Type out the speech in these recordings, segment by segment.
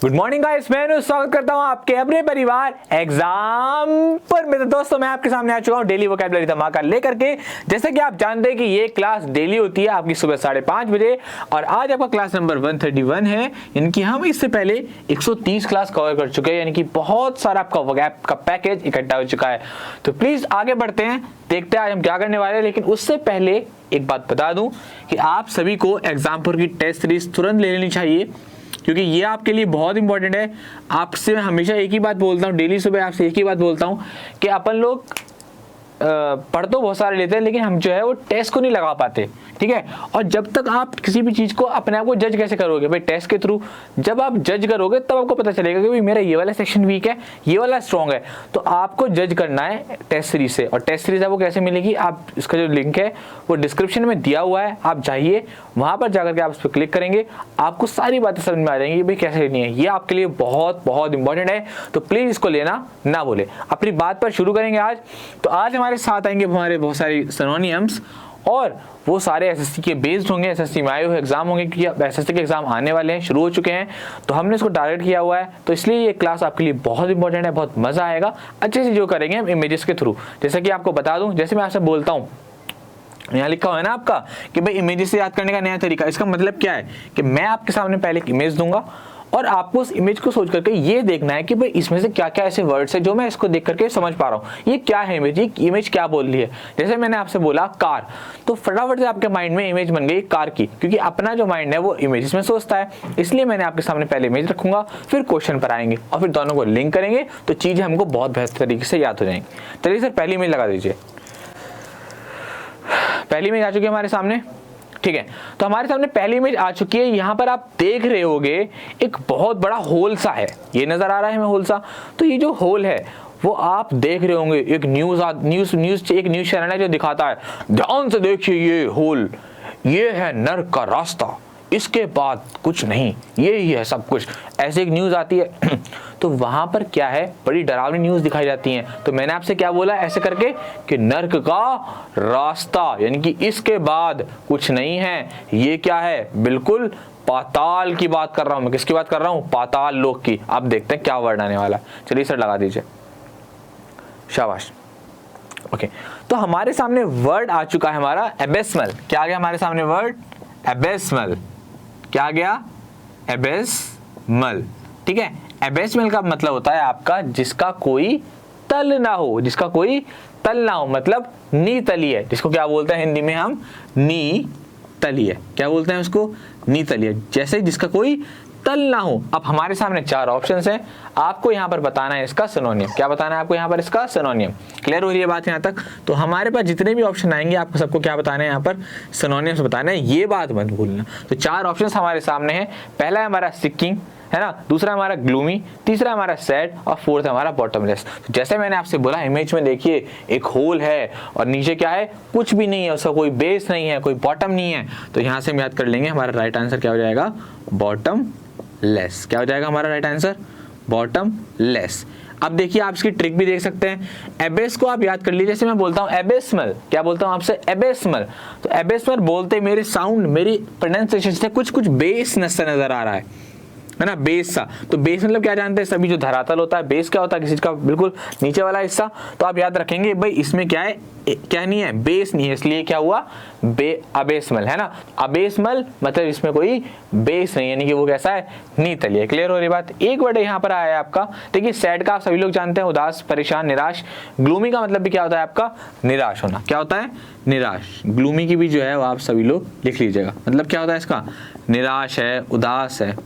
Good morning guys, मैं स्वागत करता हूं आपके अपने परिवार एग्जाम पर। मेरे दोस्तों, मैं आपके सामने आ चुका हूं डेली वोकैबुलरी धमाका लेकर के। जैसे कि आप जानते हैं कि ये क्लास डेली होती है आपकी सुबह 5:30 बजे, और आज आपका क्लास नंबर 131 है। यानी कि हम इससे पहले 130 क्लास कवर कर चुके हैं, यानी कि बहुत सारा आपका वोकैब का पैकेज इकट्ठा हो चुका है। तो प्लीज आगे बढ़ते हैं, देखते हैं आज हम क्या करने वाले हैं। लेकिन उससे पहले एक बात बता दूं कि आप सभी को एग्जामपुर की टेस्ट सीरीज तुरंत ले लेनी चाहिए, क्योंकि ये आपके लिए बहुत इंपॉर्टेंट है। आपसे मैं हमेशा एक ही बात बोलता हूँ, डेली सुबह आपसे एक ही बात बोलता हूँ कि अपन लोग पढ़ तो बहुत सारे लेते हैं, लेकिन हम जो है वो टेस्ट को नहीं लगा पाते, ठीक है। और जब तक आप किसी भी चीज़ को अपने आप को जज कैसे करोगे भाई? टेस्ट के थ्रू। जब आप जज करोगे तब आपको पता चलेगा कि भाई मेरा ये वाला सेक्शन वीक है, ये वाला स्ट्रॉन्ग है। तो आपको जज करना है टेस्ट सीरीज से। और टेस्ट सीरीज आपको कैसे मिलेगी? आप इसका जो लिंक है वो डिस्क्रिप्शन में दिया हुआ है, आप जाइए वहाँ पर जाकर के आप उस पर क्लिक करेंगे, आपको सारी बातें समझ में आ जाएंगी भाई कैसे लेनी है। ये आपके लिए बहुत बहुत इंपॉर्टेंट है, तो प्लीज़ इसको लेना ना भूले। अपनी बात पर शुरू करेंगे आज। तो आज हमारे साथ आएंगे हमारे बहुत सारी सिनोनियम्स, और वो सारे एसएससी के बेस्ड होंगे, एसएससी में आए हुए एग्जाम होंगे, क्योंकि एसएससी के एग्जाम आने वाले हैं, शुरू हो चुके हैं। तो हमने इसको टारगेट किया हुआ है, तो इसलिए ये क्लास आपके लिए बहुत इंपॉर्टेंट है, बहुत मजा आएगा। अच्छे से जो करेंगे हम इमेजेस के थ्रू। जैसे कि आपको बता दूं, जैसे मैं आपसे बोलता हूँ, यहाँ लिखा हुआ है ना आपका कि भाई इमेजेस से याद करने का नया तरीका। इसका मतलब क्या है कि मैं आपके सामने पहले एक इमेज दूंगा, और आपको उस इमेज को सोच करके ये देखना है कि भाई इसमें से क्या क्या ऐसे वर्ड्स है जो मैं इसको देख करके समझ पा रहा हूँ। ये क्या है इमेज, ये इमेज क्या बोल रही है। जैसे मैंने आपसे बोला कार, तो फटाफट से आपके माइंड में इमेज बन गई कार की, क्योंकि अपना जो माइंड है वो इमेजेस में सोचता है। इसलिए मैंने आपके सामने पहले इमेज रखूंगा, फिर क्वेश्चन पर आएंगे, और फिर दोनों को लिंक करेंगे, तो चीजें हमको बहुत बेहतर तरीके से याद हो जाएंगी। चलिए सर, पहली इमेज लगा दीजिए। पहली इमेज आ चुकी है हमारे सामने, ठीक है। तो हमारे सामने पहली इमेज आ चुकी है। यहाँ पर आप देख रहे होगे एक बहुत बड़ा होल सा है, ये नजर आ रहा है हमें होल सा। तो ये जो होल है वो आप देख रहे होंगे, एक एक न्यूज चैनल है जो दिखाता है, ध्यान से देखिए ये होल, ये है नर्क का रास्ता, इसके बाद कुछ नहीं, ये ही है सब कुछ। ऐसे एक न्यूज आती है तो वहां पर क्या है, बड़ी डरावनी न्यूज दिखाई जाती है। तो मैंने आपसे क्या बोला ऐसे करके कि नर्क का रास्ता, यानी कि इसके बाद कुछ नहीं है। ये क्या है? बिल्कुल पाताल की बात कर रहा हूं मैं। किसकी बात कर रहा हूं? पाताल लोक की। आप देखते हैं क्या वर्ड आने वाला है। चलिए सर लगा दीजिए, शाबाश। ओके, तो हमारे सामने वर्ड आ चुका है हमारा एबेस्मल। क्या आ गया हमारे सामने वर्ड? एबेस्मल। क्या आ गया? एबेस्मल, ठीक है। एबेस्मल का मतलब होता है आपका जिसका कोई तल ना हो, जिसका कोई तल ना हो, मतलब नी तली है, जिसको क्या बोलते हैं हिंदी में हम? नी तली है। क्या बोलते हैं उसको? नी तली है, जैसे जिसका कोई तल ना हो। अब हमारे सामने 4 ऑप्शंस हैं, आपको यहाँ पर बताना है इसका सिनोनियम। क्या बताना है आपको यहाँ पर? इसका सिनोनियम। क्लियर हो रही है बात यहाँ तक? तो हमारे पास जितने भी ऑप्शन आएंगे आपको सबको क्या बताना है यहाँ पर? सिनोनियम्स बताना है, ये बात मत भूलना। तो 4 ऑप्शंस हमारे सामने हैं। पहला है हमारा सिकिंग, है ना, दूसरा हमारा ग्लूमी, तीसरा हमारा सैड, और फोर्थ हमारा बॉटमलेस। तो जैसे मैंने आपसे बोला, इमेज में देखिए एक होल है और नीचे क्या है? कुछ भी नहीं है, उसका कोई बेस नहीं है, कोई बॉटम नहीं है। तो यहाँ से हम याद कर लेंगे, हमारा राइट आंसर क्या हो जाएगा? Bottom less. क्या हो जाएगा हमारा राइट आंसर? Bottom less. अब देखिए आप इसकी ट्रिक भी देख सकते हैं। एबेस को आप याद कर लीजिए, जैसे मैं बोलता हूँ एबेस्मल, क्या बोलता हूँ आपसे? एबेस्मल। तो एबेस्मल बोलते मेरे साउंड, मेरी प्रोनाउंसिएशन से कुछ बेस नजर आ रहा है ना, बेस सा। तो बेस मतलब क्या जानते हैं सभी? जो धरातल होता है, बेस क्या होता है? किसी का बिल्कुल नीचे वाला हिस्सा। तो आप याद रखेंगे भाई इसमें क्या है, क्या नहीं है? बेस नहीं है, इसलिए क्या हुआ? अबेस्मल, है ना। अबेस्मल मतलब इसमें कोई बेस नहीं, यानी कि वो कैसा है? नी तली है। क्लियर हो रही बात? एक वर्ड यहाँ पर आया है आपका, देखिए सैड का आप सभी लोग जानते हैं, उदास, परेशान, निराश। ग्लूमी का मतलब भी क्या होता है आपका? निराश होना। क्या होता है? निराश। ग्लूमी की भी जो है वो आप सभी लोग लिख लीजिएगा, मतलब क्या होता है इसका? निराश है, उदास है,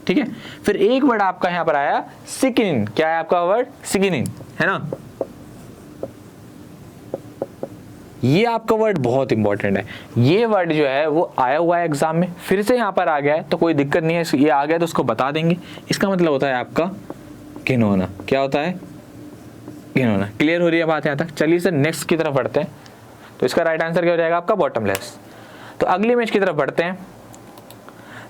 ठीक है। फिर एक वर्ड आपका यहाँ पर आया सिकिनिन। क्या है आपका वर्ड? सिकिनिन, है ना। ये आपका वर्ड बहुत इंपॉर्टेंट है। ये वर्ड जो है वो आया हुआ है एग्जाम में, फिर से यहाँ पर आ गया है, तो कोई दिक्कत नहीं है, ये आ गया तो उसको बता देंगे। इसका मतलब होता है आपका घिनौना। क्या होता है? घिनौना। क्लियर हो रही है बात यहाँ तक? चलिए सर नेक्स्ट की तरफ बढ़ते हैं। तो इसका राइट आंसर क्या हो जाएगा आपका? बॉटमलेस। तो अगली इमेज की तरफ बढ़ते हैं।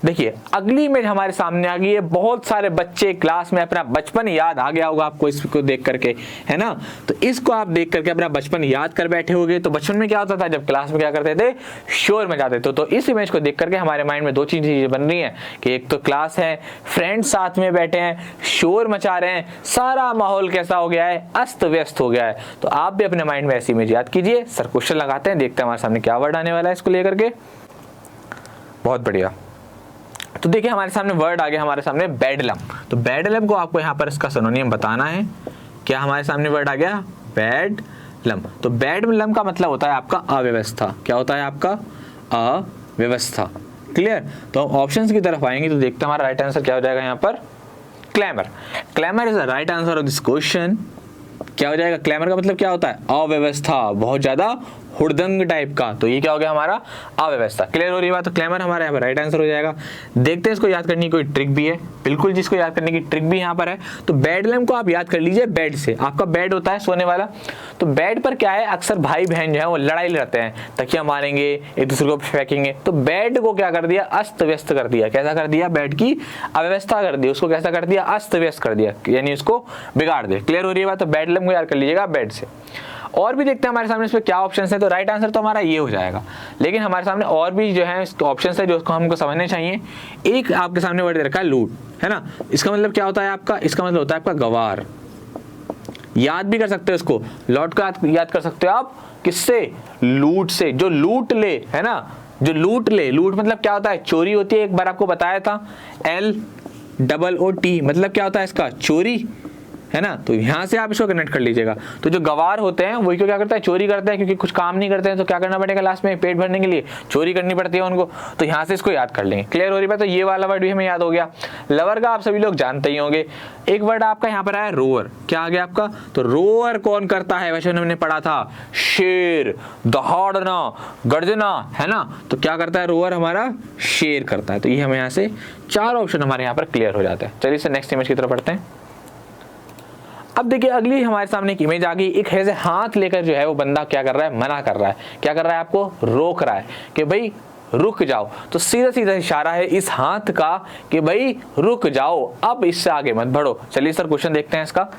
देखिए अगली इमेज हमारे सामने आ गई है। बहुत सारे बच्चे क्लास में अपना बचपन याद आ गया होगा आपको इसको देख करके, है ना। तो इसको आप देख करके अपना बचपन याद कर बैठे होगे। तो बचपन में क्या होता था, जब क्लास में क्या करते थे, शोर मचाते थे। तो इस इमेज को देख करके हमारे माइंड में दो चीजें बन रही हैं कि एक तो क्लास है, फ्रेंड्स साथ में बैठे हैं, शोर मचा रहे हैं, सारा माहौल कैसा हो गया है, अस्त व्यस्त हो गया है। तो आप भी अपने माइंड में ऐसी इमेज याद कीजिए। सर क्वेश्चन लगाते हैं, देखते हैं हमारे सामने क्या वर्ड आने वाला है इसको लेकर के। बहुत बढ़िया। तो देखिए हमारे सामने वर्ड आ गया, हमारे सामने बेडलम। तो बेडलम को आपको यहाँ पर इसका सिनोनिम बताना है। क्या हमारे सामने वर्ड आ गया, बेडलम। तो बेडलम का मतलब होता है आपका अव्यवस्था। क्या होता है आपका, अव्यवस्था। क्लियर। तो हम ऑप्शंस की तरफ आएंगे तो देखते हैं हमारा राइट आंसर क्या हो जाएगा यहाँ पर, clamour. Clamour is the right answer of this question. क्या हो जाएगा, क्लैमर का मतलब क्या होता है, अव्यवस्था, बहुत ज्यादा हुड़दंग टाइप का। तो ये क्या हो गया हमारा, अव्यवस्था। क्लियर हो रही बात। तो क्लैमर हमारा यहाँ पर राइट आंसर हो जाएगा। देखते हैं इसको याद करने की कोई ट्रिक भी है। बिल्कुल जिसको याद करने की ट्रिक भी यहाँ पर है। तो बेडलम को आप याद कर लीजिए बेड से। आपका बेड होता है सोने वाला। तो बेड पर क्या है, अक्सर भाई बहन जो है वो लड़ाई लड़ते हैं, तकिया मारेंगे, एक दूसरे को फेंकेंगे। तो बेड को क्या कर दिया, अस्त व्यस्त कर दिया। कैसा कर दिया, बेड की अव्यवस्था कर दी, उसको कैसा कर दिया, अस्त व्यस्त कर दिया, यानी उसको बिगाड़ दिया। क्लियर हो रही है बात। तो बेडलम को याद कर लीजिएगा बेड से। और भी देखते हैं हमारे सामने इसमें क्या ऑप्शन है। तो राइट आंसर तो हमारा ये हो जाएगा, लेकिन हमारे सामने और भी जो है ऑप्शन है जो हमको समझने चाहिए। एक आपके सामने वर्ड दे रखा है लूट, है ना। इसका मतलब क्या होता है आपका, इसका मतलब होता है आपका गवार। याद भी कर सकते हो इसको, लौट का याद कर सकते हो आप किससे, लूट से। जो लूट ले, है ना, जो लूट ले। लूट मतलब क्या होता है, चोरी होती है। एक बार आपको बताया था, LOOT मतलब क्या होता है इसका, चोरी, है ना। तो यहां से आप इसको कनेक्ट कर लीजिएगा। तो जो गवार होते हैं वही क्या करते हैं, चोरी करते हैं, क्योंकि कुछ काम नहीं करते हैं तो क्या करना पड़ेगा लास्ट में, पेट भरने के लिए चोरी करनी पड़ती है उनको। तो यहां से इसको याद कर लेंगे। क्लियर हो रही बात। तो ये वाला वर्ड भी हमें याद हो गया। लवर का आप सभी लोग जानते ही होंगे। एक वर्ड आपका यहाँ पर आया रोअर। क्या आ गया आपका, तो रोअर कौन करता है, वैसे हमने पढ़ा था, शेर, दहाड़ना, गर्जना, है ना। तो क्या करता है रोअर, हमारा शेर करता है। तो ये हमें यहाँ से 4 ऑप्शन हमारे यहाँ पर क्लियर हो जाते हैं। चलिए सर नेक्स्ट इमेज की तरफ बढ़ते हैं। अब देखिए अगली हमारे सामने एक इमेज आ गई। एक ऐसे हाथ लेकर जो है वो बंदा क्या कर रहा है, मना कर रहा है। क्या कर रहा है, आपको रोक रहा है कि भाई रुक जाओ। तो सीधा सीधा इशारा है इस हाथ का कि भाई रुक जाओ, अब इससे आगे मत बढ़ो। चलिए सर क्वेश्चन देखते हैं इसका,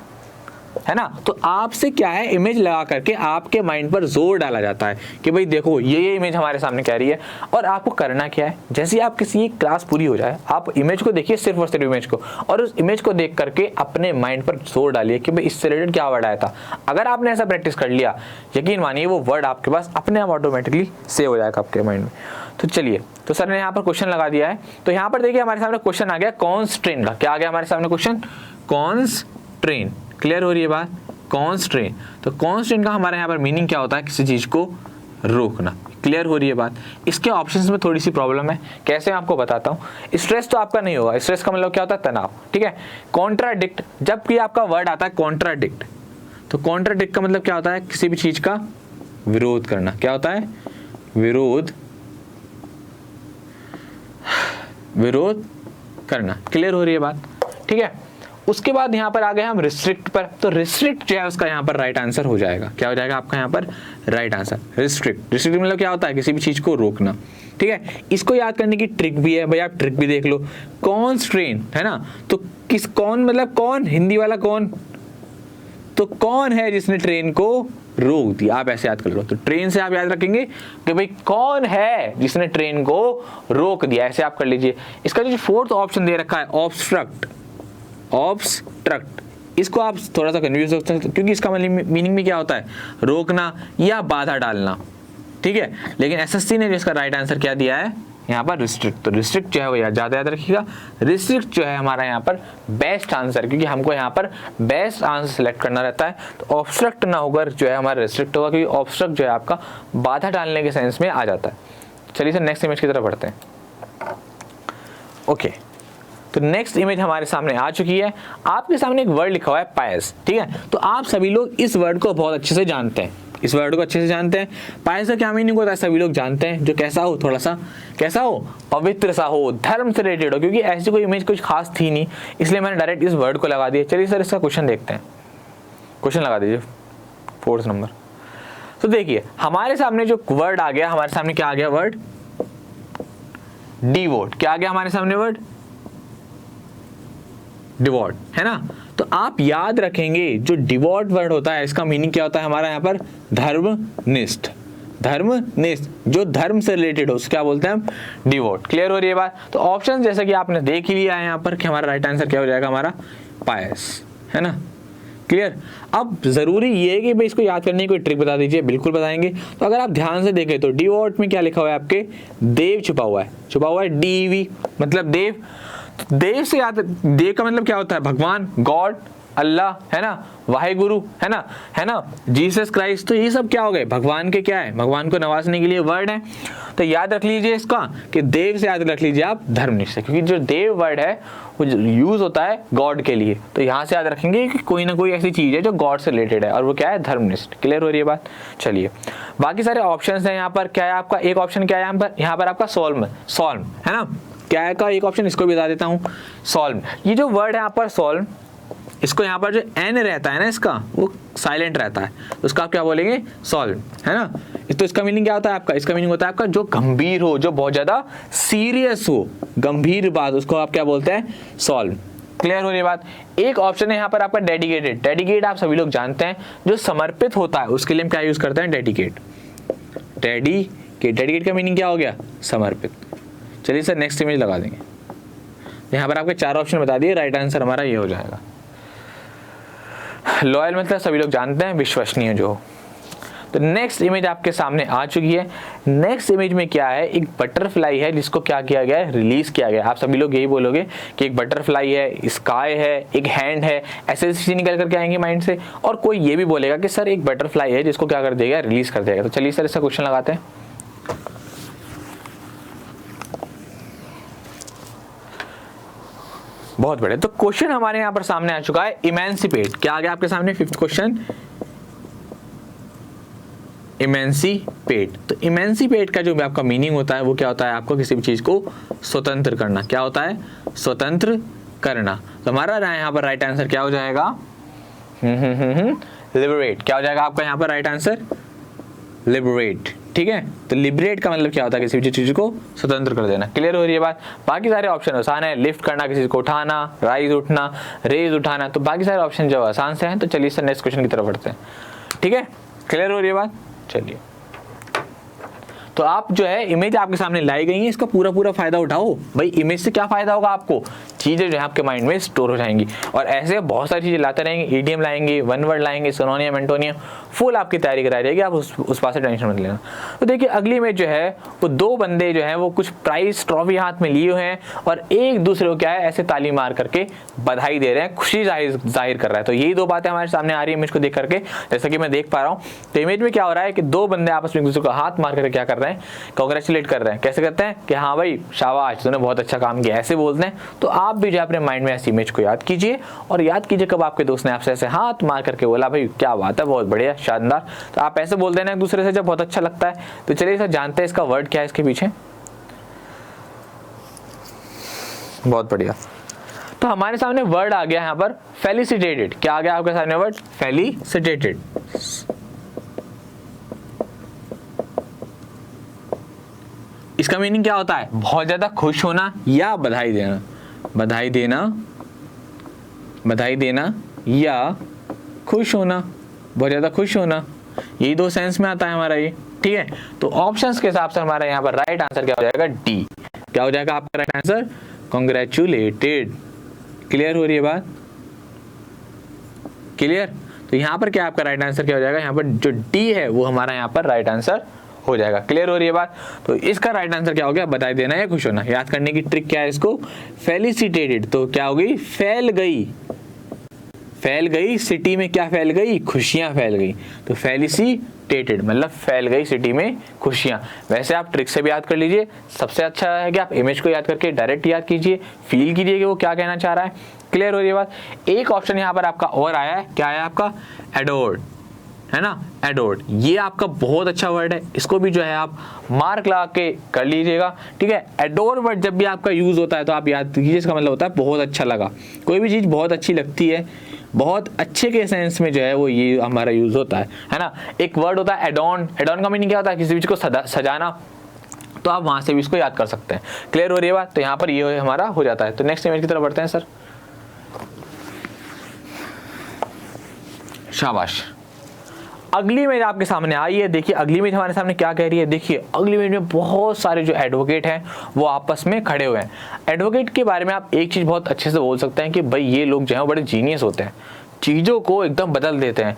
है ना। तो आपसे क्या है, इमेज लगा करके आपके माइंड पर जोर डाला जाता है कि भाई देखो ये इमेज हमारे सामने कह रही है। और आपको करना क्या है, जैसे आप किसी क्लास पूरी हो जाए, आप इमेज को देखिए, सिर्फ और सिर्फ इमेज को, और उस इमेज को देख करके अपने माइंड पर जोर डालिए कि भाई इससे रिलेटेड क्या वर्ड आया था। अगर आपने ऐसा प्रैक्टिस कर लिया, यकीन मानिए वो वर्ड आपके पास अपने आप ऑटोमेटिकली सेव हो जाएगा आपके माइंड में। तो चलिए, तो सर ने यहाँ पर क्वेश्चन लगा दिया है। तो यहाँ पर देखिए हमारे सामने क्वेश्चन आ गया कॉन्स्ट्रेन का। क्या आ गया हमारे सामने क्वेश्चन, कॉन्स्ट्रेन। क्लियर हो रही है बात, कॉन्स्ट्रेन। तो कॉन्स्ट्रेन का हमारे यहाँ पर मीनिंग क्या होता है, किसी चीज को रोकना। क्लियर हो रही है बात। इसके ऑप्शंस में थोड़ी सी प्रॉब्लम है, कैसे मैं आपको बताता हूँ। स्ट्रेस तो आपका नहीं होगा, स्ट्रेस का मतलब क्या होता है, तनाव, ठीक है। कॉन्ट्राडिक्ट, जब भी आपका वर्ड आता है कॉन्ट्राडिक्ट, तो कॉन्ट्राडिक्ट का मतलब क्या होता है, किसी भी चीज का विरोध करना। क्या होता है, विरोध, विरोध करना। क्लियर हो रही है बात, ठीक है। उसके बाद यहाँ पर आ गए हम रिस्ट्रिक्ट पर। तो रिस्ट्रिक्ट जो है उसका यहाँ पर राइट आंसर हो जाएगा। क्या हो जाएगा आपका यहाँ पर राइट आंसर, रिस्ट्रिक्ट। रिस्ट्रिक्ट मतलब क्या होता है, किसी भी चीज को रोकना, ठीक है। इसको याद करने की ट्रिक भी है भाई, आप ट्रिक भी देख लो। कॉन्स्ट्रेन, है ना। तो किस, कौन मतलब कौन, हिंदी वाला कौन, तो कौन है जिसने ट्रेन को रोक दिया, आप ऐसे याद कर लो। तो ट्रेन से आप याद रखेंगे कि भाई कौन है जिसने ट्रेन को रोक दिया, ऐसे आप कर लीजिए। इसका जो 4th ऑप्शन दे रखा है ऑब्स्ट्रक्ट, ऑब्स्ट्रक्ट, इसको आप थोड़ा सा कंफ्यूज हो सकते हैं क्योंकि इसका मीनिंग में क्या होता है, रोकना या बाधा डालना, ठीक है। लेकिन एसएससी ने जो इसका राइट आंसर क्या दिया है यहाँ पर, रिस्ट्रिक्ट। तो रिस्ट्रिक्ट जो है वो ज्यादा याद रखिएगा। रिस्ट्रिक्ट जो है हमारा यहाँ पर बेस्ट आंसर, क्योंकि हमको यहाँ पर बेस्ट आंसर सेलेक्ट करना रहता है। तो ऑब्स्ट्रक्ट ना होकर जो है हमारा रिस्ट्रिक्ट होगा, क्योंकि ऑब्स्ट्रक्ट जो है आपका बाधा डालने के सेंस में आ जाता है। चलिए सर नेक्स्ट इमेज की तरफ बढ़ते हैं। ओके, तो नेक्स्ट इमेज हमारे सामने आ चुकी है। आपके सामने एक वर्ड लिखा हुआ है पायस, ठीक है। तो आप सभी लोग इस वर्ड को बहुत अच्छे से जानते हैं, इस वर्ड को अच्छे से जानते हैं। पायस का क्या मीनिंग होता है सभी लोग जानते हैं, जो कैसा हो, थोड़ा सा कैसा हो, पवित्र सा हो, धर्म से रिलेटेड हो। क्योंकि ऐसी कोई इमेज कुछ खास थी नहीं, इसलिए मैंने डायरेक्ट इस वर्ड को लगा दिया। चलिए सर इसका क्वेश्चन देखते हैं, क्वेश्चन लगा दीजिए 4th नंबर। तो देखिए हमारे सामने जो वर्ड आ गया, हमारे सामने क्या आ गया वर्ड, डिवोट। क्या आ गया हमारे सामने वर्ड? डिवोट, है ना। तो आप याद रखेंगे जो डिवोट वर्ड होता है इसका मीनिंग क्या होता है हमारा यहाँ पर? धर्मनिष्ठ। धर्मनिष्ठ, जो धर्म से रिलेटेड हो उसको क्या बोलते हैं हम? डिवोट। क्लियर हो रही है बात? तो ऑप्शन जैसे कि आपने देख ही लिया है यहाँ पर कि हमारा राइट आंसर क्या हो जाएगा हमारा? पायस, है ना। क्लियर। अब जरूरी ये है कि भाई इसको याद करने की कोई ट्रिक बता दीजिए। बिल्कुल बताएंगे। तो अगर आप ध्यान से देखें तो डिवोट में क्या लिखा हुआ है आपके? देव छुपा हुआ है, छुपा हुआ है डीवी, मतलब देव। तो देव से याद, देव का मतलब क्या होता है? भगवान, गॉड, अल्लाह, है ना, वाहेगुरु, है ना, है ना, जीसस क्राइस्ट। तो ये सब क्या हो गए? भगवान के क्या है? भगवान को नवाजने के लिए वर्ड है। तो याद रख लीजिए इसका कि देव से याद रख लीजिए आप धर्मनिष्ठ, क्योंकि जो देव वर्ड है वो यूज होता है गॉड के लिए। तो यहाँ से याद रखेंगे कि कोई ना कोई ऐसी चीज है जो गॉड से रिलेटेड है और वो क्या है? धर्मनिष्ठ। क्लियर हो रही है बात? चलिए बाकी सारे ऑप्शंस हैं यहाँ पर। क्या है आपका एक ऑप्शन? क्या है यहाँ पर आपका? सॉल्व, सॉल्व, है ना। क्या है का एक ऑप्शन? इसको भी बता देता हूँ, सॉल्व। ये जो वर्ड है यहाँ पर सॉल्व, इसको यहाँ पर जो एन रहता है ना इसका, वो साइलेंट रहता है, तो उसका आप क्या बोलेंगे? सॉल्व, है ना। तो इसका मीनिंग क्या होता है आपका? इसका मीनिंग होता है आपका जो गंभीर हो, जो बहुत ज्यादा सीरियस हो, गंभीर बात, उसको आप क्या बोलते हैं? सॉल्व। क्लियर हो रही बात? एक ऑप्शन है यहाँ पर आपका डेडिकेटेड। डेडिकेट आप सभी लोग जानते हैं, जो समर्पित होता है उसके लिए हम क्या यूज करते हैं? डेडिकेट। डेडिकेट का मीनिंग क्या हो गया? समर्पित। चलिए सर नेक्स्ट इमेज लगा देंगे। यहाँ पर आपके 4 ऑप्शन बता दिए, राइट आंसर हमारा ये हो जाएगा। लॉयल मतलब सभी लोग जानते हैं, विश्वसनीय जो। तो नेक्स्ट इमेज आपके सामने आ चुकी है। नेक्स्ट इमेज में क्या है? एक बटरफ्लाई है जिसको क्या किया गया है? रिलीज किया गया। आप सभी लोग यही बोलोगे कि एक बटरफ्लाई है, स्काई है, एक हैंड है, ऐसे चीज निकल करके आएंगे माइंड से। और कोई ये भी बोलेगा कि सर एक बटरफ्लाई है जिसको क्या कर देगा? रिलीज कर देगा। तो चलिए सर इसका क्वेश्चन लगाते हैं। बहुत बढ़िया। तो क्वेश्चन हमारे यहाँ पर सामने आ चुका है, इमेंसिपेट। क्या आ गया आपके सामने? 5th question, emancipate. तो इमेंसिपेट का जो आपका मीनिंग होता है वो क्या होता है? आपको किसी भी चीज को स्वतंत्र करना। क्या होता है? स्वतंत्र करना। तो हमारा यहाँ पर राइट आंसर क्या हो जाएगा? लिबरेट। क्या हो जाएगा आपका यहाँ पर राइट आंसर? लिबरेट। ठीक है। तो लिबरेट का मतलब क्या होता है? किसी भी चीज को स्वतंत्र कर देना। क्लियर हो रही है बात? बाकी सारे ऑप्शन आसान है। लिफ्ट करना, किसी को उठाना, राइज उठना, रेज उठाना। तो बाकी सारे ऑप्शन जो आसान से हैं। तो चलिए सर नेक्स्ट क्वेश्चन की तरफ बढ़ते हैं। ठीक है, क्लियर हो रही है बात? चलिए, तो आप जो है इमेज आपके सामने लाई गई है, इसका पूरा फायदा उठाओ भाई। इमेज से क्या फायदा होगा आपको? चीजें जो है आपके माइंड में स्टोर हो जाएंगी। और ऐसे बहुत सारी चीजें लाते रहेंगे, ईडीएम लाएंगे, वन वर्ड लाएंगे, सिनोनियम, एंटोनियम, फुल आपकी तैयारी कराई जाएगी। आप उस पास से टेंशन मत लेना। तो देखिए अगली इमेज जो है वो 2 बंदे जो है वो कुछ प्राइज ट्रॉफी हाथ में लिए हुए हैं और एक दूसरे को क्या है ऐसे ताली मार करके बधाई दे रहे हैं, खुशी जाहिर कर रहा है। तो यही 2 बातें हमारे सामने आ रही है इमेज को देख करके, जैसा कि मैं देख पा रहा हूँ। तो इमेज में क्या हो रहा है कि 2 बंदे आपस में एक दूसरे को हाथ मार करके क्या कर रहे हैं? कांग्रेचुलेट कर रहे हैं। कैसे करते हैं कि हाँ भाई शाबाश, तूने बहुत अच्छा काम किया, ऐसे बोलते हैं। तो आप भी जो अपने माइंड में ऐसी इमेज को याद कीजिए और याद कीजिए कब आपके दोस्त ने आपसे ऐसे हाथ मार करके बोला भाई क्या बात है, बहुत बढ़िया, शानदार। तो आप ऐसे बोलते हैं ना एक दूसरे से जब बहुत अच्छा लगता है। तो चलिए सर जानते हैं इसका वर्ड क्या है इसके पीछे। बहुत बढ़िया। तो हमारे सामने वर्ड आ गया यहाँ पर फेलिसिटेटेड। क्या आ गया आपके सामने वर्ड? फेलिसिटेटेड। इसका मीनिंग क्या होता है? बहुत ज्यादा खुश होना या बधाई देना। बधाई देना, बधाई देना या खुश होना, बहुत ज्यादा खुश होना, यही 2 सेंस में आता है हमारा ये। ठीक है। तो ऑप्शंस के हिसाब से हमारा यहाँ पर राइट आंसर क्या हो जाएगा? डी। क्या हो जाएगा आपका राइट आंसर? कांग्रेचुलेटेड। क्लियर हो रही है बात? क्लियर। तो यहाँ पर क्या आपका राइट आंसर क्या हो जाएगा? यहाँ पर जो डी है वो हमारा यहाँ पर राइट आंसर हो जाएगा। क्लियर हो रही है बात? तो इसका राइट आंसर क्या हो गया? बधाई देना या खुश होना। याद करने की ट्रिक क्या है इसको? फेलिसिटेटेड। तो क्या हो गई? फैल गई। फैल गई सिटी में, क्या फैल गई? खुशियां फैल गई। तो फेलिसिटेटेड मतलब फैल गई सिटी में खुशियां। वैसे आप ट्रिक से भी याद कर लीजिए, सबसे अच्छा है कि आप इमेज को याद करके डायरेक्ट याद कीजिए, फील कीजिए कि वो क्या कहना चाह रहा है। क्लियर हो रही है बात? एक ऑप्शन यहाँ पर आपका और आया है, क्या आया आपका? एडोर्ड, है ना, एडोर्ड। ये आपका बहुत अच्छा वर्ड है, इसको भी जो है आप मार्क लगा के कर लीजिएगा। ठीक है। एडोर वर्ड जब भी आपका यूज होता है तो आप याद कीजिए इसका मतलब होता है बहुत अच्छा लगा। कोई भी चीज बहुत अच्छी लगती है, बहुत अच्छे के सेंस में जो है वो ये हमारा यूज होता है ना। एक वर्ड होता है एडॉन। एडॉन का मीनिंग क्या होता है? किसी चीज को सजाना, तो आप वहाँ से भी इसको याद कर सकते हैं। क्लियर हो रही है बात? तो यहाँ पर ये हमारा हो जाता है। तो नेक्स्ट इमेज की तरफ बढ़ते हैं सर। शाबाश। अगली इमेज आपके सामने आई है। देखिए अगली इमेज हमारे सामने क्या कह रही है। देखिए अगली इमेज में बहुत सारे जो एडवोकेट हैं वो आपस में खड़े हुए हैं। एडवोकेट के बारे में आप एक चीज़ बहुत अच्छे से बोल सकते हैं कि भाई ये लोग जो हैं बड़े जीनियस होते हैं, चीज़ों को एकदम बदल देते हैं।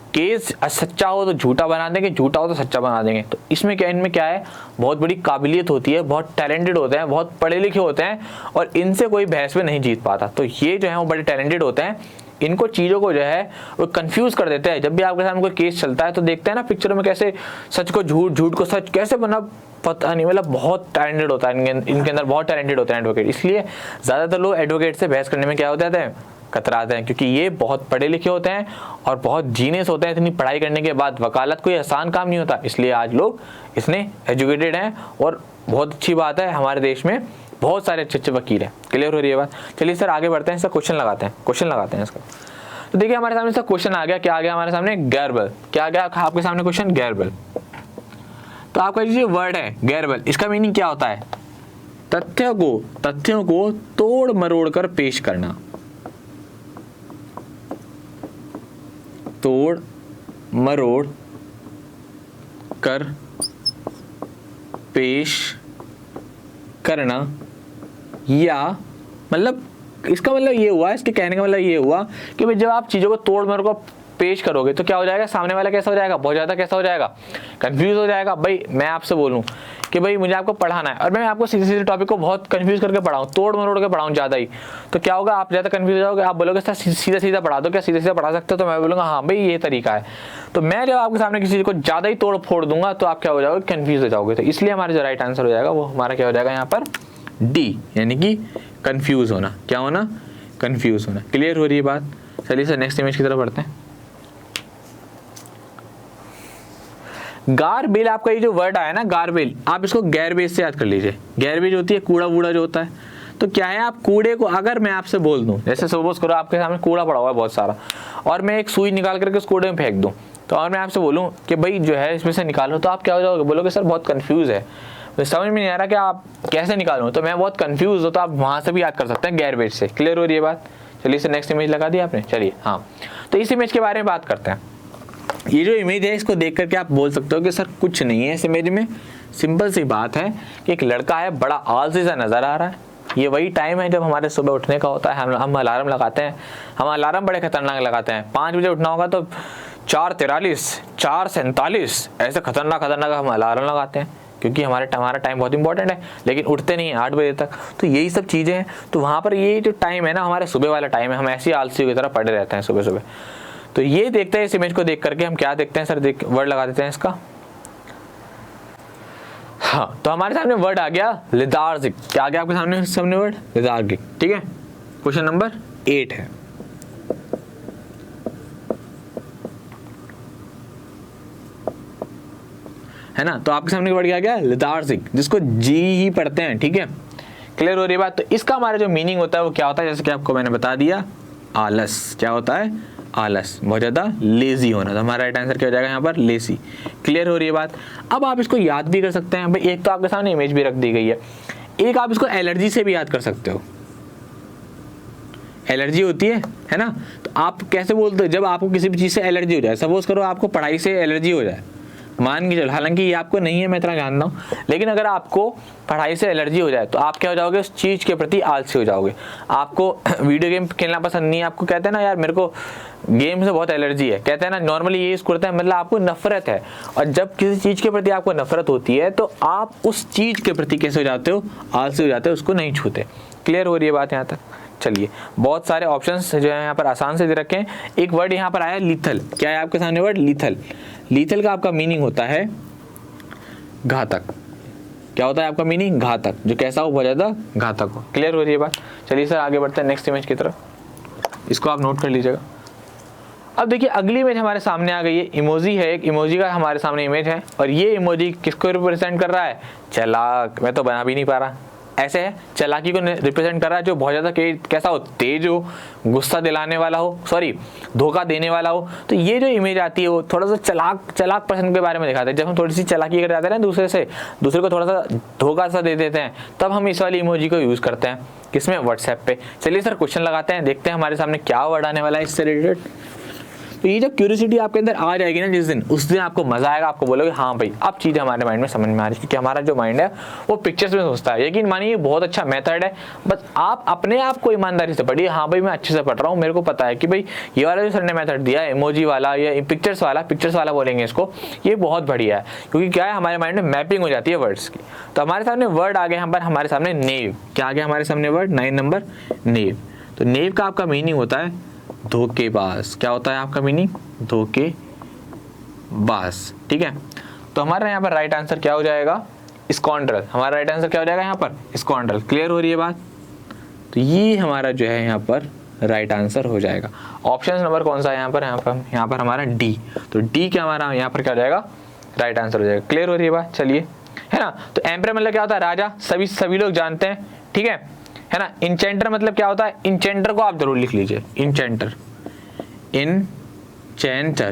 केस सच्चा हो तो झूठा बना देंगे, झूठा हो तो सच्चा बना देंगे। तो इसमें क्या, इनमें क्या है, बहुत बड़ी काबिलियत होती है, बहुत टैलेंटेड होते हैं, बहुत पढ़े लिखे होते हैं और इनसे कोई बहस में नहीं जीत पाता। तो ये जो है वो बड़े टैलेंटेड होते हैं। इनको चीज़ों को जो है वो कंफ्यूज कर देते हैं। जब भी आपके सामने कोई केस चलता है तो देखते हैं ना पिक्चरों में कैसे सच को झूठ, झूठ को सच कैसे बना, पता नहीं, मतलब बहुत टैलेंटेड होता है इनके अंदर, बहुत टैलेंटेड होते हैं एडवोकेट। इसलिए ज़्यादातर लोग एडवोकेट से बहस करने में क्या हो जाते हैं, कतराते हैं, क्योंकि ये बहुत पढ़े लिखे होते हैं और बहुत जीनियस होते हैं। इतनी पढ़ाई करने के बाद वकालत कोई आसान काम नहीं होता, इसलिए आज लोग इतने एजुकेटेड हैं और बहुत अच्छी बात है, हमारे देश में बहुत सारे अच्छे अच्छे वकील हैं। क्लियर हो रही है बात? चलिए सर आगे बढ़ते हैं, इसका क्वेश्चन लगाते हैं इसका। तो देखिए हमारे सामने इसका क्वेश्चन आ गया। क्या आ गया हमारे सामने? गैरबल। क्या आ गया आपके सामने क्वेश्चन? गैरबल। तो आपका जो वर्ड है गैरबल, इसका मीनिंग क्या होता है? तथ्यों को तोड़ मरोड़ कर पेश करना। तोड़ मरोड़ कर पेश करना, या मतलब इसका मतलब ये हुआ, इसके कहने का मतलब ये हुआ कि भाई जब आप चीज़ों को तोड़ मरोड़ को पेश करोगे तो क्या हो जाएगा, सामने वाला कैसा हो जाएगा, बहुत ज़्यादा कैसा हो जाएगा, कंफ्यूज हो जाएगा। भाई मैं आपसे बोलूँ कि भाई मुझे आपको पढ़ाना है और मैं आपको सीधे सीधे टॉपिक को बहुत कंफ्यूज करके पढ़ाऊँ, तोड़ मरोड़ के पढ़ाऊँ ज़्यादा ही, तो क्या होगा, आप ज़्यादा कंफ्यूज हो जाओगे। आप बोलोगे सर सीधा सीधा पढ़ा दो, क्या सीधा सीधा पढ़ा सकते हो? तो मैं बोलूँगा हाँ भाई ये तरीका है। तो मैं जब आपके सामने किसी चीज़ को ज़्यादा ही तोड़ फोड़ दूंगा तो आप क्या हो जाओगे, कंफ्यूज हो जाओगे। तो इसलिए हमारा जो राइट आंसर हो जाएगा वो हमारा क्या हो जाएगा यहाँ पर, डी, यानी कि कंफ्यूज होना। क्या होना? कंफ्यूज होना। क्लियर हो रही है बात? चलिए सर नेक्स्ट इमेज की तरफ बढ़ते हैं। गारबेल, आपका ये जो वर्ड आया ना गारबेल, आप इसको गैरबेज से याद कर लीजिए। गैरबेज होती है कूड़ा वूड़ा जो होता है। तो क्या है, आप कूड़े को अगर मैं आपसे बोल दूं, जैसे सपोज करो आपके सामने कूड़ा पड़ा हुआ है बहुत सारा और मैं एक सुई निकाल करके उस कूड़े में फेंक दूं, तो और मैं आपसे बोलूं कि भाई जो है इसमें से निकालो, तो आप क्या हो जाओगे, बोलोगे सर बहुत कंफ्यूज है, तो समझ में नहीं आ रहा कि आप कैसे निकालूं, तो मैं बहुत कंफ्यूज हूं। तो आप वहां से भी याद कर सकते हैं गैरबेज से। क्लियर हो रही है बात? चलिए सर नेक्स्ट इमेज लगा दी आपने। चलिए हाँ, तो इस इमेज के बारे में बात करते हैं। ये जो इमेज है इसको देख करके आप बोल सकते हो कि सर कुछ नहीं है इस इमेज में। सिंपल सी बात है कि एक लड़का है, बड़ा आलसी सा नजर आ रहा है। ये वही टाइम है जब हमारे सुबह उठने का होता है, हम अलार्म लगाते हैं। हम अलार्म बड़े खतरनाक लगाते हैं। 5 बजे उठना होगा तो 4:43, 4:47 ऐसे खतरनाक हम अलार्म लगाते हैं, क्योंकि हमारा टाइम बहुत इंपॉर्टेंट है। लेकिन उठते नहीं है 8 बजे तक। तो यही सब चीज़ें हैं। तो वहाँ पर ये जो टाइम है ना, हमारे सुबह वाला टाइम है, हम ऐसी आलसियों की तरह पड़े रहते हैं सुबह सुबह। तो ये देखते हैं, इस इमेज को देख करके हम क्या देखते हैं सर, वर्ड लगा देते हैं इसका। हाँ, तो हमारे सामने वर्ड आ गया लेथार्जिक। क्या आ गया आपके सामने वर्ड? लेथार्जिक। ठीक है, क्वेश्चन नंबर 8 है ना। तो आपके सामने वर्ड क्या आ गया? लेथार्जिक, जिसको जी ही पढ़ते हैं। ठीक है, क्लियर हो रही बात? तो इसका हमारा जो मीनिंग होता है वो क्या होता है, जैसे कि आपको मैंने बता दिया, आलस। क्या होता है? आलस, बहुत ज़्यादा लेजी होना। तो हमारा राइट आंसर क्या हो जाएगा यहाँ पर? लेजी। क्लियर हो रही है बात? अब आप इसको याद भी कर सकते हैं। भाई एक तो आपके सामने इमेज भी रख दी गई है, एक आप इसको एलर्जी से भी याद कर सकते हो। एलर्जी होती है ना। तो आप कैसे बोलते हो, जब आपको किसी भी चीज़ से एलर्जी हो जाए, सपोज करो आपको पढ़ाई से एलर्जी हो जाए, मान के चलो, हालांकि ये आपको नहीं है, मैं इतना जानता हूँ, लेकिन अगर आपको पढ़ाई से एलर्जी हो जाए तो आप क्या हो जाओगे, उस चीज़ के प्रति आलसी हो जाओगे। आपको वीडियो गेम खेलना पसंद नहीं है, आपको कहते हैं ना यार मेरे को गेम से बहुत एलर्जी है, कहते हैं ना, नॉर्मली ये इसको करते हैं, मतलब आपको नफरत है। और जब किसी चीज़ के प्रति आपको नफरत होती है तो आप उस चीज़ के प्रति कैसे हो जाते हो, आलसी हो जाते हो, उसको नहीं छूते। क्लियर हो रही है बात यहाँ तक? चलिए, बहुत सारे ऑप्शंस जो है यहाँ पर आसान से दे रखे हैं। एक वर्ड यहाँ पर आया लीथल। क्या है आपके सामने वर्ड? लीथल। लीथल का आपका मीनिंग होता है घातक। क्या होता है आपका मीनिंग? घातक, जो कैसा हो, बहुत ज़्यादा घातक हो। क्लियर हो रही है बात? चलिए सर आगे बढ़ते हैं नेक्स्ट इमेज की तरफ, इसको आप नोट कर लीजिएगा। अब देखिए अगली इमेज हमारे सामने आ गई है, इमोजी है, एक इमोजी का हमारे सामने इमेज है, और ये इमोजी किसको रिप्रेजेंट कर रहा है? चालाक। मैं तो बना भी नहीं पा रहा, ऐसे है, चालाकी को रिप्रेजेंट कर रहा है, जो बहुत ज़्यादा कैसा हो, तेज हो, गुस्सा दिलाने वाला हो, सॉरी धोखा देने वाला हो। तो ये जो इमेज आती है वो थोड़ा सा चालाक पर्सन के बारे में दिखाता है। जब हम थोड़ी सी चालाकी कर जाते हैं ना दूसरे को थोड़ा सा धोखा सा दे देते हैं, तब हम इस वाली इमोजी को यूज़ करते हैं। किसमें? व्हाट्सएप पे। चलिए सर क्वेश्चन लगाते हैं, देखते हैं हमारे सामने क्या वर्ड आने वाला है इससे रिलेटेड। तो ये जब क्यूरियोसिटी आपके अंदर आ जाएगी ना जिस दिन, उस दिन आपको मजा आएगा, आपको बोलोगे हाँ भाई अब चीज़ हमारे माइंड में समझ में आ रही है, क्योंकि हमारा जो माइंड है वो पिक्चर्स में सोचता है। यकीन मानिए बहुत अच्छा मेथड है, बस आप अपने आप को ईमानदारी से पढ़िए। हाँ भाई मैं अच्छे से पढ़ रहा हूँ, मेरे को पता है कि भाई ये वाला जो सर ने मेथड दिया है इमोजी वाला या पिक्चर्स वाला बोलेंगे इसको, ये बहुत बढ़िया है, क्योंकि क्या है हमारे माइंड में मैपिंग हो जाती है वर्ड्स की। तो हमारे सामने वर्ड आ गया यहाँ पर, हमारे सामने नेव। क्या आ गया हमारे सामने वर्ड? 9 नंबर नेव। तो नेव का आपका मीनिंग होता है धोखेबाज। क्या होता है आपका मीनिंग? धोखेबाज। ठीक है, तो हमारा यहाँ पर राइट आंसर क्या हो जाएगा? स्कॉन्ड्रल। हमारा राइट आंसर क्या हो जाएगा यहाँ पर? स्कॉन्ड्रल। क्लियर हो रही है बात? तो ये हमारा जो है यहाँ पर राइट आंसर हो जाएगा। ऑप्शन नंबर कौन सा है यहाँ पर? यहाँ पर हमारा डी। तो डी क्या हमारा यहाँ पर क्या हो जाएगा? राइट आंसर हो जाएगा। क्लियर हो रही है बात? चलिए, है ना। तो एम्परर मतलब क्या होता है? राजा। सभी लोग जानते हैं, ठीक है ना। इंचेंटर मतलब क्या होता है? इंचेंटर को आप जरूर लिख लीजिए, इंचेंटर।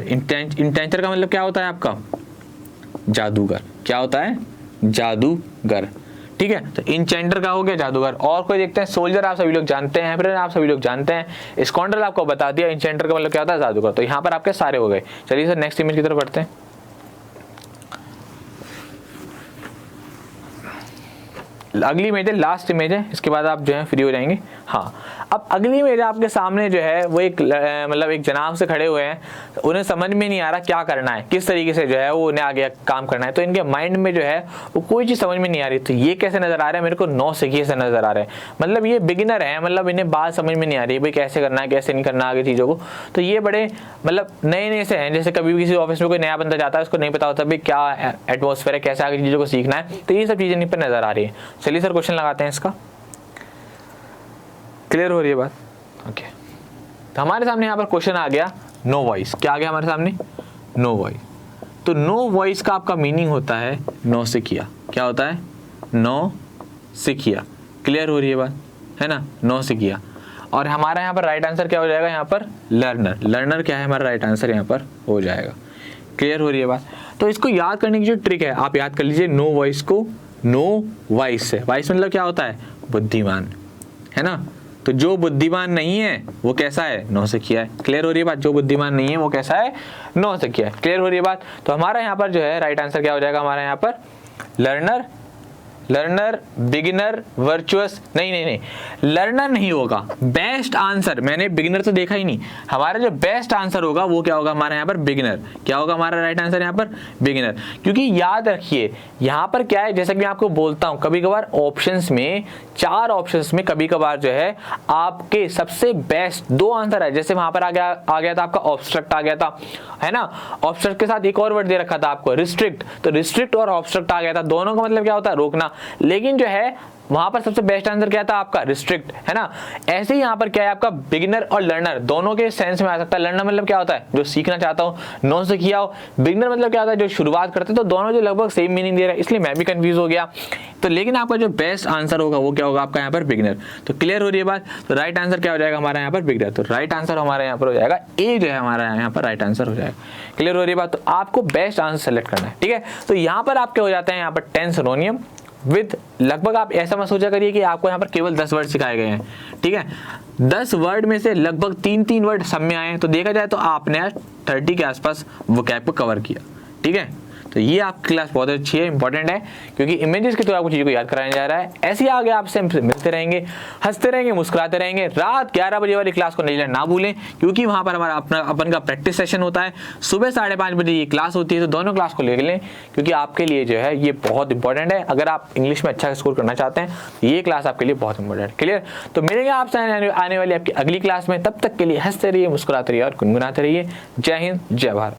इंटेंचर का मतलब क्या होता है आपका? जादूगर। क्या होता है? जादूगर। ठीक है, तो इंचेंटर का हो गया जादूगर। और कोई देखते हैं? सोल्जर आप सभी लोग जानते हैं, एम्परर आप सभी लोग जानते हैं, स्कॉन्ड्रल आपको बता दिया, इंचेंटर का मतलब क्या होता है? जादूगर। तो यहाँ पर आपके सारे हो गए। चलिए सर नेक्स्ट इमेज की तरफ बढ़ते हैं। अगली इमेज है, लास्ट इमेज है, इसके बाद आप जो है फ्री हो जाएंगे। हाँ, अब अगली इमेज आपके सामने जो है वो एक मतलब एक जनाब से खड़े हुए हैं, उन्हें समझ में नहीं आ रहा क्या करना है, किस तरीके से जो है वो उन्हें आगे काम करना है। तो इनके माइंड में जो है वो कोई चीज़ समझ में नहीं आ रही। तो ये कैसे नजर आ रहा है मेरे को? नौसिखिए से नजर आ रहे हैं। मतलब ये बिगिनर है, मतलब इन्हें बात समझ में नहीं आ रही भाई कैसे करना है कैसे नहीं करना आगे चीज़ों को। तो ये बड़े मतलब नए से हैं। जैसे कभी भी किसी ऑफिस में कोई नया बंदा जाता है, उसको नहीं पता होता भाई क्या एटमॉस्फेयर है, कैसे आगे चीज़ों को सीखना है। तो ये सब चीज़ें इन पर नजर आ रही है। चलिए सर क्वेश्चन लगाते हैं इसका। क्लियर हो रही है बात? ओके, तो हमारे सामने यहाँ पर क्वेश्चन आ गया नो वॉइस। क्या आ गया हमारे सामने? No voice. तो नो वॉइस का आपका मीनिंग होता है नौसिखिया। क्या होता है? नौसिखिया। क्लियर हो रही है बात, है ना? नौसिखिया। और हमारा यहाँ पर राइट आंसर क्या हो जाएगा? यहाँ पर लर्नर। लर्नर क्या है हमारा राइट आंसर यहाँ पर हो जाएगा। क्लियर हो रही है बात? तो इसको याद करने की जो ट्रिक है, आप याद कर लीजिए नो वॉइस को नो वाइस से। वाइस मतलब क्या होता है? बुद्धिमान, है ना। तो जो बुद्धिमान नहीं है वो कैसा है? नौसिखिया है। क्लियर हो रही है बात? जो बुद्धिमान नहीं है वो कैसा है? नौसिखिया है। क्लियर हो रही है बात? तो हमारा यहाँ पर जो है राइट आंसर क्या हो जाएगा हमारा यहाँ पर? Learner, beginner, virtuous. नहीं, लर्नर नहीं होगा। बेस्ट आंसर, मैंने बिगिनर तो देखा ही नहीं। हमारा जो बेस्ट आंसर होगा वो क्या होगा हमारा यहाँ पर? बिगिनर। क्या होगा हमारा राइट आंसर यहाँ पर? बिगिनर। क्योंकि याद रखिए यहाँ पर क्या है, जैसा कि मैं आपको बोलता हूँ, कभी कभार ऑप्शंस में 4 ऑप्शंस में कभी कभार जो है आपके सबसे बेस्ट 2 आंसर है। जैसे वहां पर आ गया था आपका ऑब्स्ट्रक्ट आ गया था, है ना। ऑब्स्ट्रक्ट के साथ एक और वर्ड दे रखा था आपको, रिस्ट्रिक्ट। तो रिस्ट्रिक्ट और ऑब्स्ट्रक्ट आ गया था, दोनों का मतलब क्या होता है? रोकना। लेकिन जो है वहां पर सबसे बेस्ट आंसर क्या था आपका? रिस्ट्रिक्ट, है ना। ऐसे ही यहाँ पर क्या है आपका? बिगिनर और लर्नर दोनों के सेंस में आ सकता है। लर्नर मतलब क्या होता है? जो सीखना चाहता हूँ, नौसिखिया हो। बिगिनर मतलब क्या होता है? जो शुरुआत करते। तो दोनों जो लगभग सेम मीनिंग दे रहा है, इसलिए मैं भी कंफ्यूज हो गया। तो लेकिन आपका जो बेस्ट आंसर होगा वो क्या होगा आपका यहाँ पर? बिगिनर। तो क्लियर हो रही है बात? तो राइट आंसर क्या हो जाएगा हमारा यहाँ पर? बिगिनर। तो राइट आंसर हमारे यहाँ पर हो जाएगा ए, जो है हमारा यहाँ पर राइट आंसर हो जाएगा। क्लियर हो रही है बात? तो आपको बेस्ट आंसर सेलेक्ट करना है, ठीक है। तो यहाँ पर आपके हो जाते हैं यहाँ पर 10 सिनोनियम विद लगभग, आप ऐसा मत सोचा करिए कि आपको यहाँ पर केवल 10 वर्ड सिखाए गए हैं, ठीक है। 10 वर्ड में से लगभग 3-3 वर्ड सब में आए हैं। तो देखा जाए तो आपने 30 के आसपास वोकैब को कवर किया, ठीक है। तो ये आपकी क्लास बहुत अच्छी है, इंपॉर्टेंट है, क्योंकि इमेजेस के थ्रू आपको चीज़ों को याद कराने जा रहा है। ऐसे ही आगे आपसे मिलते रहेंगे, हंसते रहेंगे, मुस्कुराते रहेंगे। रात 11 बजे वाली क्लास को नहीं लेना ना भूलें, क्योंकि वहाँ पर हमारा अपन का प्रैक्टिस सेशन होता है। सुबह 5:30 बजे ये क्लास होती है। तो दोनों क्लास को ले लें, क्योंकि आपके लिए जो है ये बहुत इंपॉर्टेंट है। अगर आप इंग्लिश में अच्छा स्कोर करना चाहते हैं तो ये क्लास आपके लिए बहुत इंपॉर्टेंट है। क्लियर? तो मिलेंगे आपसे आने वाली आपकी अगली क्लास में। तब तक के लिए हंसते रहिए, मुस्कुराते रहिए और गुनगुनाते रहिए। जय हिंद, जय भारत।